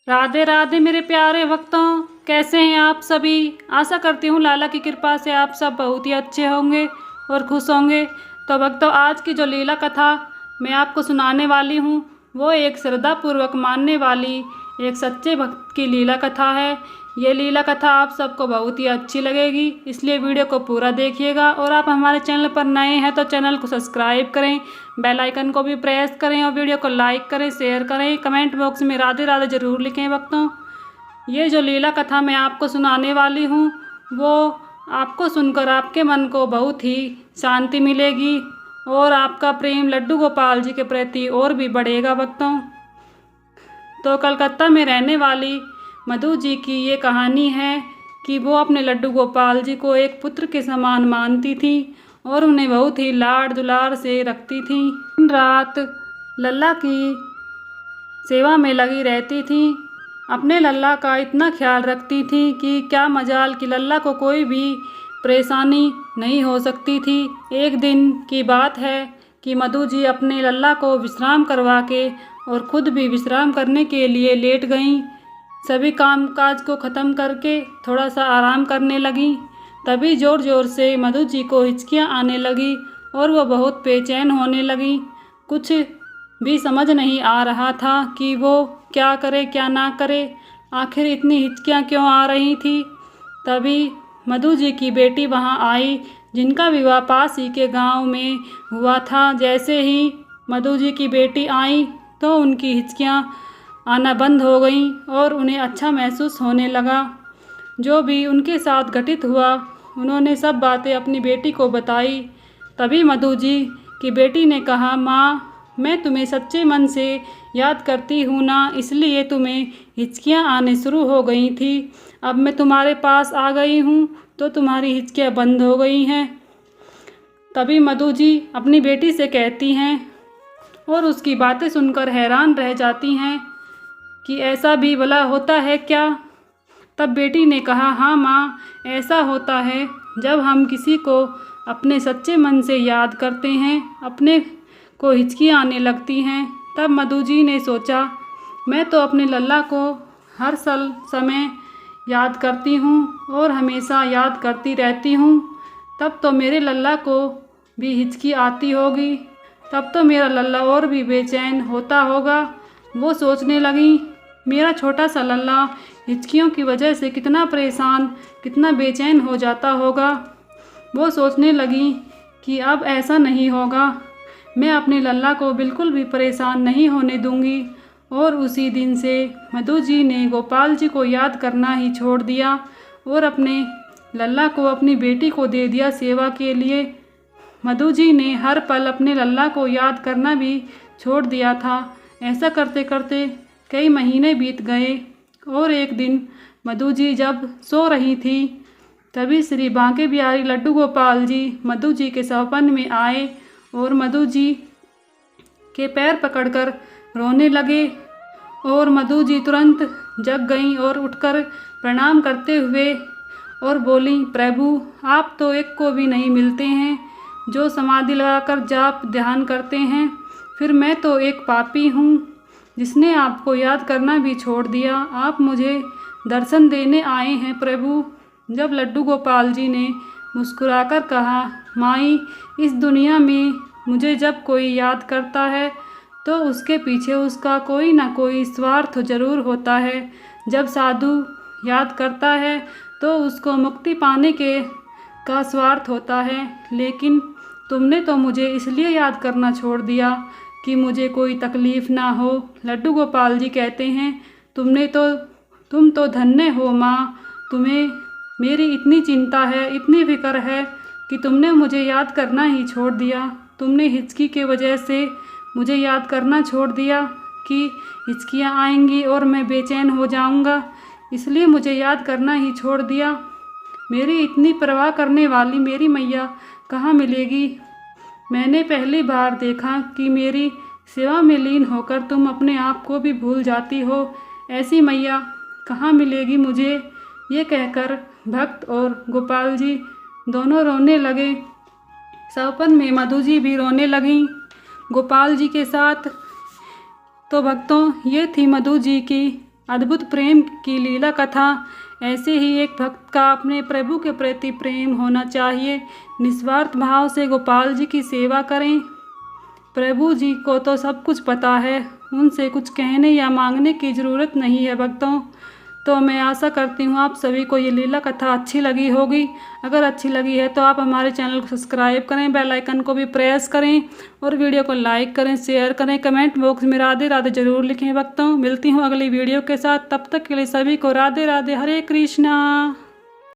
राधे राधे मेरे प्यारे भक्तों, कैसे हैं आप सभी। आशा करती हूँ लाला की कृपा से आप सब बहुत ही अच्छे होंगे और खुश होंगे। तो भक्तों, आज की जो लीला कथा मैं आपको सुनाने वाली हूँ वो एक श्रद्धापूर्वक मानने वाली एक सच्चे भक्त की लीला कथा है। ये लीला कथा आप सबको बहुत ही अच्छी लगेगी, इसलिए वीडियो को पूरा देखिएगा। और आप हमारे चैनल पर नए हैं तो चैनल को सब्सक्राइब करें, बेल आइकन को भी प्रेस करें और वीडियो को लाइक करें, शेयर करें। कमेंट बॉक्स में राधे राधे ज़रूर लिखें। भक्तों, ये जो लीला कथा मैं आपको सुनाने वाली हूँ वो आपको सुनकर आपके मन को बहुत ही शांति मिलेगी और आपका प्रेम लड्डू गोपाल जी के प्रति और भी बढ़ेगा। भक्तों, तो कलकत्ता में रहने वाली मधु जी की ये कहानी है कि वो अपने लड्डू गोपाल जी को एक पुत्र के समान मानती थी और उन्हें बहुत ही लाड दुलार से रखती थी। दिन रात लल्ला की सेवा में लगी रहती थी, अपने लल्ला का इतना ख्याल रखती थी कि क्या मजाल कि लल्ला को कोई भी परेशानी नहीं हो सकती थी। एक दिन की बात है कि मधु जी अपने लल्ला को विश्राम करवा के और खुद भी विश्राम करने के लिए लेट गईं। सभी काम काज को ख़त्म करके थोड़ा सा आराम करने लगीं। तभी ज़ोर ज़ोर से मधु जी को हिचकियाँ आने लगी और वह बहुत बेचैन होने लगी। कुछ भी समझ नहीं आ रहा था कि वो क्या करे क्या ना करे, आखिर इतनी हिचकियाँ क्यों आ रही थी। तभी मधु जी की बेटी वहाँ आई, जिनका विवाह पास ही के गांव में हुआ था। जैसे ही मधु जी की बेटी आई तो उनकी हिचकियाँ आना बंद हो गईं और उन्हें अच्छा महसूस होने लगा। जो भी उनके साथ घटित हुआ उन्होंने सब बातें अपनी बेटी को बताई। तभी मधु जी की बेटी ने कहा, माँ, मैं तुम्हें सच्चे मन से याद करती हूँ ना, इसलिए तुम्हें हिचकियाँ आने शुरू हो गई थी। अब मैं तुम्हारे पास आ गई हूँ तो तुम्हारी हिचकियाँ बंद हो गई हैं। तभी मधु जी अपनी बेटी से कहती हैं और उसकी बातें सुनकर हैरान रह जाती हैं कि ऐसा भी भला होता है क्या। तब बेटी ने कहा, हाँ माँ, ऐसा होता है जब हम किसी को अपने सच्चे मन से याद करते हैं, अपने को हिचकियाँ आने लगती हैं। तब मधु जी ने सोचा, मैं तो अपने लल्ला को हर समय याद करती हूँ और हमेशा याद करती रहती हूँ, तब तो मेरे लल्ला को भी हिचकी आती होगी, तब तो मेरा लल्ला और भी बेचैन होता होगा। वो सोचने लगी, मेरा छोटा सा लल्ला हिचकियों की वजह से कितना परेशान कितना बेचैन हो जाता होगा। वो सोचने लगी कि अब ऐसा नहीं होगा, मैं अपने लल्ला को बिल्कुल भी परेशान नहीं होने दूंगी। और उसी दिन से मधु जी ने गोपाल जी को याद करना ही छोड़ दिया और अपने लल्ला को अपनी बेटी को दे दिया सेवा के लिए। मधु जी ने हर पल अपने लल्ला को याद करना भी छोड़ दिया था। ऐसा करते करते कई महीने बीत गए और एक दिन मधु जी जब सो रही थी तभी श्री बांके बिहारी लड्डू गोपाल जी मधु जी के सपन में आए और मधु जी के पैर पकड़कर रोने लगे। और मधु जी तुरंत जग गईं और उठकर प्रणाम करते हुए और बोली, प्रभु, आप तो एक को भी नहीं मिलते हैं जो समाधि लगाकर जाप ध्यान करते हैं, फिर मैं तो एक पापी हूँ जिसने आपको याद करना भी छोड़ दिया। आप मुझे दर्शन देने आए हैं प्रभु। जब लड्डू गोपाल जी ने मुस्कुराकर कहा, माई, इस दुनिया में मुझे जब कोई याद करता है तो उसके पीछे उसका कोई ना कोई स्वार्थ जरूर होता है। जब साधु याद करता है तो उसको मुक्ति पाने के का स्वार्थ होता है, लेकिन तुमने तो मुझे इसलिए याद करना छोड़ दिया कि मुझे कोई तकलीफ़ ना हो। लड्डू गोपाल जी कहते हैं, तुम तो धन्य हो माँ, तुम्हें मेरी इतनी चिंता है, इतनी फिक्र है कि तुमने मुझे याद करना ही छोड़ दिया। तुमने हिचकी के वजह से मुझे याद करना छोड़ दिया कि हिचकियाँ आएंगी और मैं बेचैन हो जाऊंगा, इसलिए मुझे याद करना ही छोड़ दिया। मेरी इतनी परवाह करने वाली मेरी मैया कहाँ मिलेगी। मैंने पहली बार देखा कि मेरी सेवा में लीन होकर तुम अपने आप को भी भूल जाती हो। ऐसी मैया कहाँ मिलेगी मुझे। ये कहकर भक्त और गोपाल जी दोनों रोने लगे। सपन में मधु जी भी रोने लगीं गोपाल जी के साथ। तो भक्तों, ये थी मधु जी की अद्भुत प्रेम की लीला कथा। ऐसे ही एक भक्त का अपने प्रभु के प्रति प्रेम होना चाहिए। निस्वार्थ भाव से गोपाल जी की सेवा करें। प्रभु जी को तो सब कुछ पता है, उनसे कुछ कहने या मांगने की ज़रूरत नहीं है भक्तों। तो मैं आशा करती हूँ आप सभी को ये लीला कथा अच्छी लगी होगी। अगर अच्छी लगी है तो आप हमारे चैनल को सब्सक्राइब करें, बेल आइकन को भी प्रेस करें और वीडियो को लाइक करें, शेयर करें, कमेंट बॉक्स में राधे राधे ज़रूर लिखें भक्तों। मिलती हूँ अगली वीडियो के साथ, तब तक के लिए सभी को राधे राधे, हरे कृष्णा।